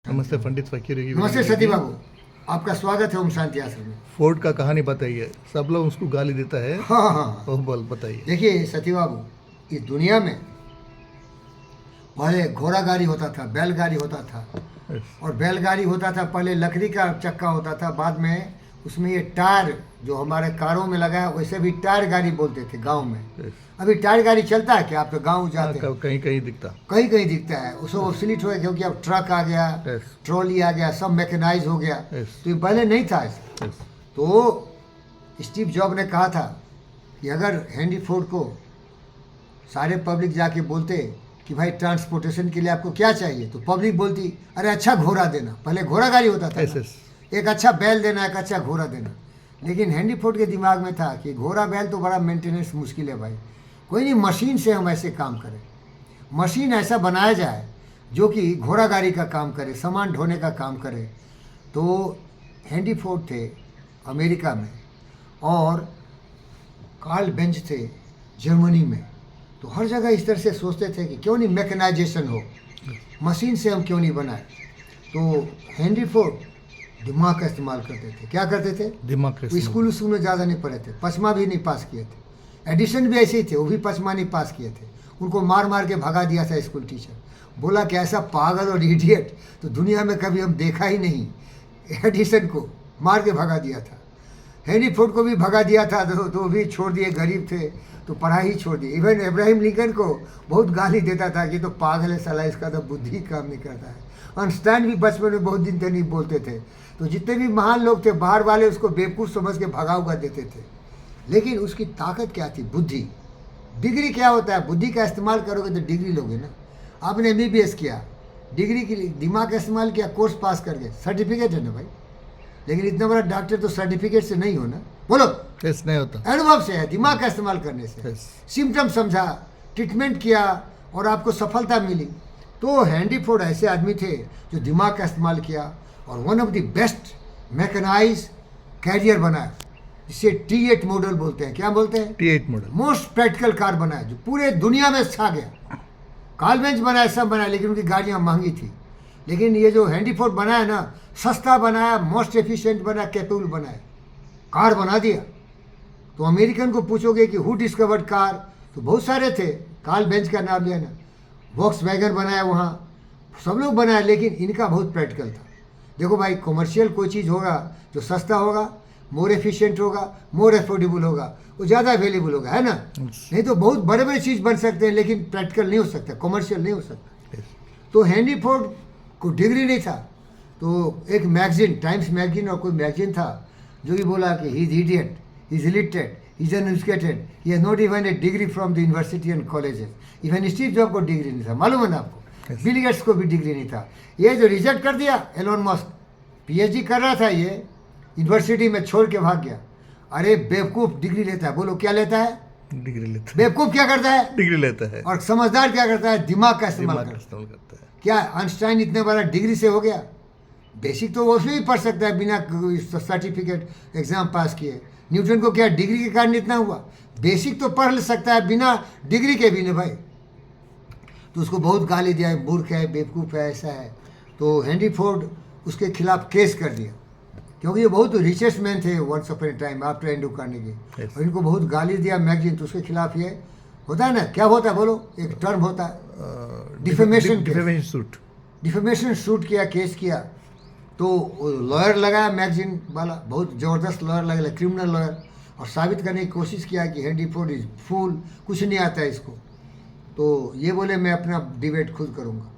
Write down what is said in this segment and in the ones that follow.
नमस्ते पंडित फकीर की नमस्ते सती बाबू, आपका स्वागत है ओम शांति आश्रम में। फोर्ड का कहानी बताइए, सब लोग उसको गाली देता है। हाँ हाँ हाँ। वो बोल बताइए। देखिए सती बाबू, इस दुनिया में पहले घोड़ा गाड़ी होता था, बैलगाड़ी होता था। Yes, और बैलगाड़ी होता था, पहले लकड़ी का चक्का होता था, बाद में उसमें ये टायर जो हमारे कारों में लगा है, वैसे भी टायर गाड़ी बोलते थे गांव में। yes. अभी टायर गाड़ी चलता है क्या? आप तो गांव जाते हैं, कहीं कहीं दिखता। कहीं कहीं दिखता है। उसको ऑब्सोलीट हो गया क्योंकि अब ट्रक आ गया, Yes, ट्रॉली आ गया, सब मैकेनाइज हो गया। yes, तो ये पहले नहीं था ऐसा। yes. तो स्टीव जॉब ने कहा था कि अगर हेनरी फोर्ड को सारे पब्लिक जाके बोलते कि भाई ट्रांसपोर्टेशन के लिए आपको क्या चाहिए, तो पब्लिक बोलती अरे अच्छा घोड़ा देना। पहले घोड़ा गाड़ी होता था Yes, ना। yes. एक अच्छा बैल देना, एक अच्छा घोड़ा देना। लेकिन हेनरी फोर्ड के दिमाग में था कि घोड़ा बैल तो बड़ा मेंटेनेंस मुश्किल है भाई, कोई नहीं, मशीन से हम ऐसे काम करें। मशीन ऐसा बनाया जाए जो कि घोड़ा गाड़ी का काम करे, सामान ढोने का काम करे। तो हेनरी फोर्ड थे अमेरिका में और कार्ल बेंज थे जर्मनी में। तो हर जगह इस तरह से सोचते थे कि क्यों नहीं मैकेनाइजेशन हो, मशीन से हम क्यों नहीं बनाए। तो हेनरी फोर्ड दिमाग का इस्तेमाल करते थे। क्या करते थे? दिमाग का वो स्कूल में ज़्यादा नहीं पढ़े थे, पचमा भी नहीं पास किए थे। एडिशन भी ऐसे ही थे, वो भी पचमा नहीं पास किए थे। उनको मार मार के भगा दिया था स्कूल टीचर। बोला कि ऐसा पागल और इडियट तो दुनिया में कभी हम देखा ही नहीं। एडिशन को मार के भगा दिया था। हेनरी फोर्ड को भी भगा दिया था, तो भी छोड़ दिए, गरीब थे तो पढ़ाई ही छोड़ दी। इवन अब्राहम लिंकन को बहुत गाली देता था कि तो पागल है साला, इसका तो बुद्धि काम नहीं करता है। आइंस्टाइन भी बचपन में बहुत दिन तक नहीं बोलते थे। तो जितने भी महान लोग थे, बाहर वाले उसको बेवकूफ़ समझ के भगा हुआ देते थे। लेकिन उसकी ताकत क्या थी? बुद्धि। डिग्री क्या होता है? बुद्धि का इस्तेमाल करोगे तो डिग्री लोगे ना। आपने MBBS किया, डिग्री के लिए दिमाग का इस्तेमाल किया, कोर्स पास कर गए, सर्टिफिकेट है ना भाई। लेकिन इतना बड़ा डॉक्टर तो सर्टिफिकेट से नहीं हो ना, बोलो। Yes, नहीं होता। अनुभव से है, दिमाग का इस्तेमाल करने से। Yes. सिम्टम समझा, ट्रीटमेंट किया और आपको सफलता मिली। तो हेनरी फोर्ड ऐसे आदमी थे जो दिमाग का इस्तेमाल किया और one of the best mechanise carrier बनाया, जिसे T8 मॉडल बोलते हैं। क्या बोलते हैं? T8 model. Most practical car बनाया जो पूरे दुनिया में छा गया। कार्ल बेंज बनाया, सब बनाया, लेकिन उनकी गाड़ियाँ महंगी थी। लेकिन ये जो हेनरी फोर्ड बनाया ना, सस्ता बनाया, मोस्ट एफिशिएंट बनाया, कैपेबल बनाया, कार बना दिया। तो अमेरिकन को पूछोगे कि हु डिस्कवर्ड कार, तो बहुत सारे थे। कार्ल बेंज का नाम लिया ना, वॉक्सवैगन बनाया, वहाँ सब लोग बनाया, लेकिन इनका बहुत प्रैक्टिकल था। देखो भाई, कमर्शियल कोई चीज़ होगा जो सस्ता होगा, मोर एफिशिएंट होगा, मोर एफोर्डेबल होगा, वो ज़्यादा अवेलेबल होगा, है ना। नहीं तो बहुत बड़े बड़े चीज़ बन सकते हैं, लेकिन प्रैक्टिकल नहीं हो सकता, कमर्शियल नहीं हो सकता। Yes. तो हेनरी फोर्ड को डिग्री नहीं था। तो एक मैगजीन, टाइम्स मैगजीन और कोई मैगजीन था, जो भी बोला कि he is idiot, he is illiterate, he is uneducated, he has not even a degree from the university and colleges. Even Steve job को डिग्री नहीं था, मालूम है ना आपको। Yes. बिल गेट्स को भी डिग्री नहीं था। ये जो रिजेक्ट कर दिया, एलोन मस्क PhD कर रहा था, ये यूनिवर्सिटी में छोड़ के भाग गया। अरे बेवकूफ़ डिग्री लेता है, बोलो क्या लेता है? डिग्री लेता है। बेवकूफ़ क्या करता है? डिग्री लेता है। और समझदार क्या करता है? दिमाग का इस्तेमाल दिमाग का करता है। इस्तेमाल करता है। क्या आइंस्टाइन इतने बड़ा डिग्री से हो गया? बेसिक तो वो उसमें भी पढ़ सकता है बिना सर्टिफिकेट एग्जाम पास किए। न्यूटन को क्या डिग्री के कारण इतना हुआ? बेसिक तो पढ़ सकता है बिना डिग्री के भी ना भाई। तो उसको बहुत गाली दिया, मूर्ख है, बेवकूफ़ है, ऐसा है। तो हेनरी फोर्ड उसके खिलाफ केस कर दिया, क्योंकि ये बहुत रिचेस्ट मैन थे once upon a time after Andrew Carnegie. Yes. और इनको बहुत गाली दिया मैगजीन। तो उसके खिलाफ ये होता है ना, क्या होता है बोलो, एक टर्म होता है डिफेमेशन सूट। डिफेमेशन सूट किया, केस किया। तो लॉयर लगाया मैगजीन वाला, बहुत ज़बरदस्त लॉयर लगा, क्रिमिनल लॉयर, और साबित करने की कोशिश किया कि हेनरी फोर्ड इज फूल, कुछ नहीं आता है इसको। तो ये बोले मैं अपना डिबेट खुद करूँगा,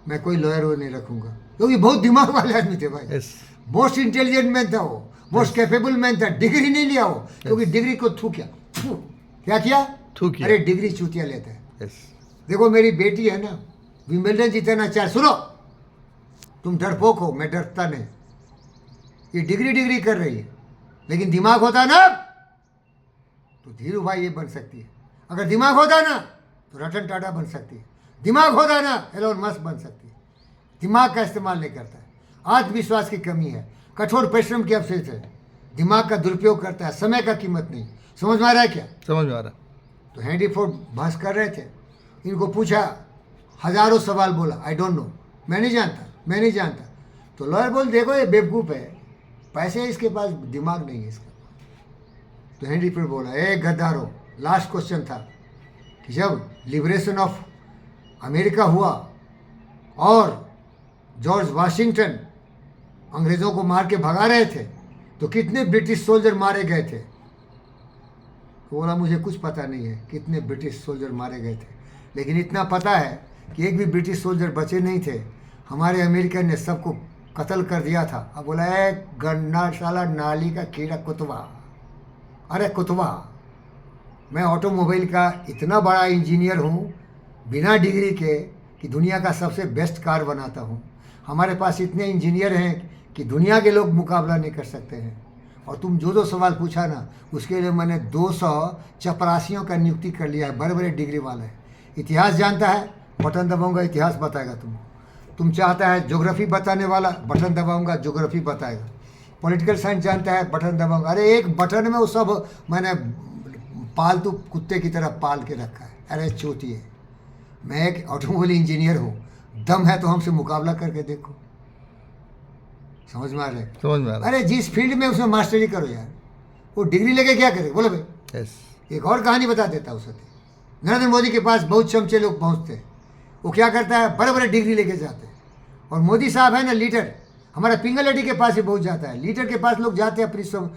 मैं कोई लॉयर वो नहीं रखूँगा, क्योंकि बहुत दिमाग वाले आदमी थे भाई। Yes. मोस्ट इंटेलिजेंट मैन था वो, मोस्ट कैपेबल मैन था। डिग्री नहीं लिया वो, क्योंकि डिग्री को थू क्या, क्या किया? थू किया। अरे डिग्री चूतिया लेता है। Yes. देखो मेरी बेटी है ना, विंबलडन जीतना चाहे, सुनो, तुम डरपोक हो, मैं डरता नहीं। ये डिग्री कर रही है, लेकिन दिमाग होता ना तो धीरू भाई ये बन सकती है। अगर दिमाग होता ना तो रतन टाटा बन सकती है। दिमाग होता ना एलोन मस्क बन सकती है। दिमाग का इस्तेमाल नहीं करता है, आत्मविश्वास की कमी है, कठोर परिश्रम की अवशेष है, दिमाग का दुरुपयोग करता है, समय का कीमत नहीं। समझ में आ रहा है क्या? समझ में आ रहा। तो हेनरी फोर्ड बहस कर रहे थे, इनको पूछा, हजारों सवाल बोला, आई डोंट नो, मैं नहीं जानता। मैं नहीं जानता। तो लॉयर बोल देखो ये बेवकूफ़ है, पैसे है इसके पास, दिमाग नहीं है इसका। तो हेनरी फिर बोला ए गद्दारो, लास्ट क्वेश्चन था कि जब लिबरेशन ऑफ अमेरिका हुआ और जॉर्ज वाशिंगटन अंग्रेज़ों को मार के भगा रहे थे तो कितने ब्रिटिश सोल्जर मारे गए थे? तो बोला मुझे कुछ पता नहीं है कितने ब्रिटिश सोल्जर मारे गए थे, लेकिन इतना पता है कि एक भी ब्रिटिश सोल्जर बचे नहीं थे, हमारे अमेरिकन ने सबको कत्ल कर दिया था। अब बोला है गन्ना साला नाली का कीड़ा कुतवा, अरे कुतवा, मैं ऑटोमोबाइल का इतना बड़ा इंजीनियर हूँ बिना डिग्री के कि दुनिया का सबसे बेस्ट कार बनाता हूँ। हमारे पास इतने इंजीनियर हैं कि दुनिया के लोग मुकाबला नहीं कर सकते हैं। और तुम जो सवाल पूछा ना उसके लिए मैंने 200 चपरासियों का नियुक्ति कर लिया है, बड़े बड़े डिग्री वाले। इतिहास जानता है, बटन दबाऊंगा इतिहास बताएगा तुम चाहता है ज्योग्राफी बताने वाला, बटन दबाऊंगा ज्योग्राफी बताएगा। पॉलिटिकल साइंस जानता है, बटन दबाऊंगा। अरे एक बटन में वो सब मैंने पालतू कुत्ते की तरह पाल के रखा है। अरे चोटिए, मैं एक ऑटोमोबाइल इंजीनियर हूँ, दम है तो हमसे मुकाबला करके देखो। समझ में आ रहा है? समझ में आ रहा है। अरे जिस फील्ड में उसमें मास्टरी करो यार, वो डिग्री लेके क्या करे बोलो भाई। यस, एक और कहानी बता देता हूँ सती। नरेंद्र मोदी के पास बहुत चमचे लोग पहुँचते हैं, वो क्या करता है बड़े बड़े डिग्री लेके जाते हैं। और मोदी साहब है ना लीडर, हमारा पिंगल रेड्डी के पास ही पहुँच जाता है। लीडर के पास लोग जाते हैं अपनी सब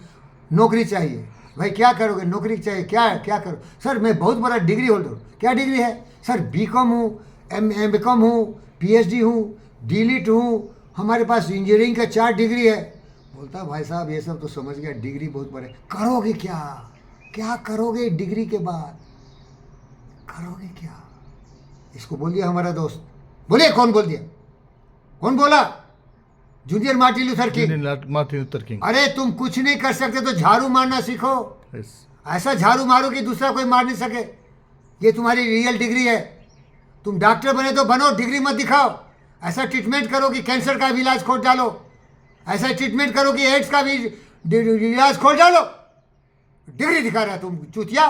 नौकरी चाहिए, भाई क्या करोगे, नौकरी चाहिए, क्या है क्या करो। सर मैं बहुत बड़ा डिग्री होल्डर हूँ। क्या डिग्री है सर? BCom हूँ, MCom हूँ, PhD हूँ, DLit हूँ, हमारे पास इंजीनियरिंग का 4 डिग्री है। बोलता भाई साहब ये सब तो समझ गया, डिग्री बहुत बड़े, करोगे क्या, क्या करोगे डिग्री के बाद, करोगे क्या? इसको बोल दिया हमारा दोस्त। बोलिए कौन बोल दिया, कौन बोला? Junior Martin Luther king. Martin Luther king. अरे तुम कुछ नहीं कर सकते तो झाड़ू मारना सीखो। यस, ऐसा झाड़ू मारो कि दूसरा कोई मार नहीं सके। ये तुम्हारी रियल डिग्री है। तुम डॉक्टर बने तो बनो, डिग्री मत दिखाओ। ऐसा ट्रीटमेंट करो कि कैंसर का भी इलाज खोज डालो, ऐसा ट्रीटमेंट करो कि एड्स का भी इलाज खोज डालो। डिग्री दिखा रहा तुम चूतिया।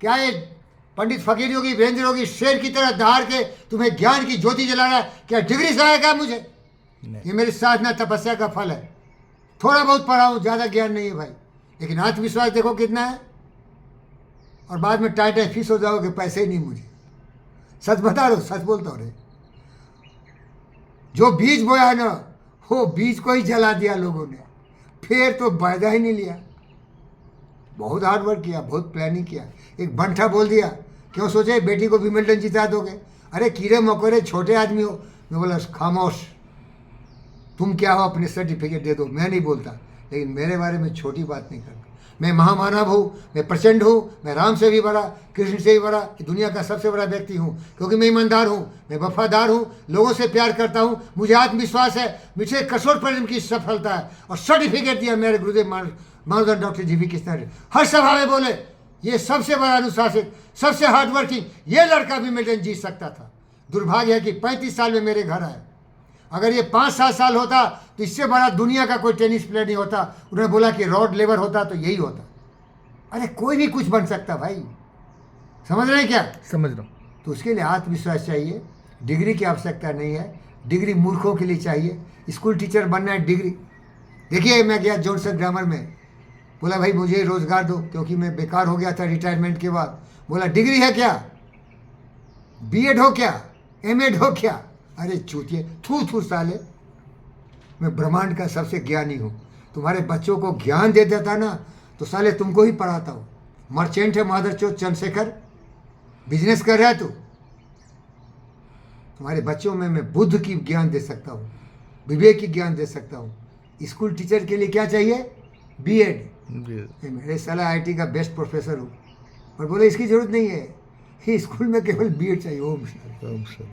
क्या ये पंडित फकीर योगी वीरेंद्र योगी शेर की तरह दहाड़ के तुम्हें ज्ञान की ज्योति जला रहा है? क्या डिग्री से आएगा मुझे? ये मेरी साधना तपस्या का फल है। थोड़ा बहुत पढ़ा हूँ, ज़्यादा ज्ञान नहीं है भाई, लेकिन आत्मविश्वास देखो कितना है। और बाद में टाइट फीस हो जाओगे, पैसे ही नहीं मुझे। सच बता रहा हूँ, सच बोलता हूँ रे। जो बीज बोया ना वो बीज को ही जला दिया लोगों ने, फिर तो फायदा ही नहीं लिया। बहुत हार्ड वर्क किया, बहुत प्लानिंग किया। एक बंठा बोल दिया, क्यों सोचे बेटी को विमिल्टन जिता दोगे? अरे कीड़े मकोड़े छोटे आदमी हो। मैं बोला खामोश, तुम क्या हो अपने सर्टिफिकेट दे दो। मैं नहीं बोलता, लेकिन मेरे बारे में छोटी बात नहीं करता। मैं महामानव हूँ, मैं प्रचंड हूँ, मैं राम से भी बड़ा, कृष्ण से भी बड़ा, दुनिया का सबसे बड़ा व्यक्ति हूँ, क्योंकि मैं ईमानदार हूँ, मैं वफादार हूँ, लोगों से प्यार करता हूँ, मुझे आत्मविश्वास है, मुझे कठोर परिश्रम की सफलता है। और सर्टिफिकेट दिया मेरे गुरुदेव मानवधन डॉक्टर GV कृष्णा रेड्डी। हर सभा में बोले ये सबसे बड़ा अनुशासित, सबसे हार्ड वर्किंग ये लड़का भी विमिल्टन जीत सकता था। दुर्भाग्य है कि 35 साल में मेरे घर आए। अगर ये 5-7 साल होता तो इससे बड़ा दुनिया का कोई टेनिस प्लेयर नहीं होता। उन्होंने बोला कि रॉड लेवर होता तो यही होता। अरे कोई भी कुछ बन सकता भाई, समझ रहे हैं क्या? समझ रहा हूँ। तो उसके लिए आत्मविश्वास चाहिए, डिग्री की आवश्यकता नहीं है। डिग्री मूर्खों के लिए चाहिए। स्कूल टीचर बनना है डिग्री। देखिए मैं गया जॉनसन ग्रामर में, बोला भाई मुझे रोज़गार दो, क्योंकि मैं बेकार हो गया था रिटायरमेंट के बाद। बोला डिग्री है क्या, B.Ed हो क्या, M.Ed हो क्या? अरे चूतिए, थू साले, मैं ब्रह्मांड का सबसे ज्ञानी हूँ। तुम्हारे बच्चों को ज्ञान दे देता ना तो साले तुमको ही पढ़ाता हूँ। मर्चेंट है मादरचोद चंद्रशेखर, बिजनेस कर रहा है तू। तुम्हारे बच्चों में मैं बुद्ध की ज्ञान दे सकता हूँ, विवेक की ज्ञान दे सकता हूँ। स्कूल टीचर के लिए क्या चाहिए? B.Ed। मेरे साला IT का बेस्ट प्रोफेसर हूँ, और बोले इसकी जरूरत नहीं है, स्कूल में केवल B.Ed चाहिए। ओम शांति।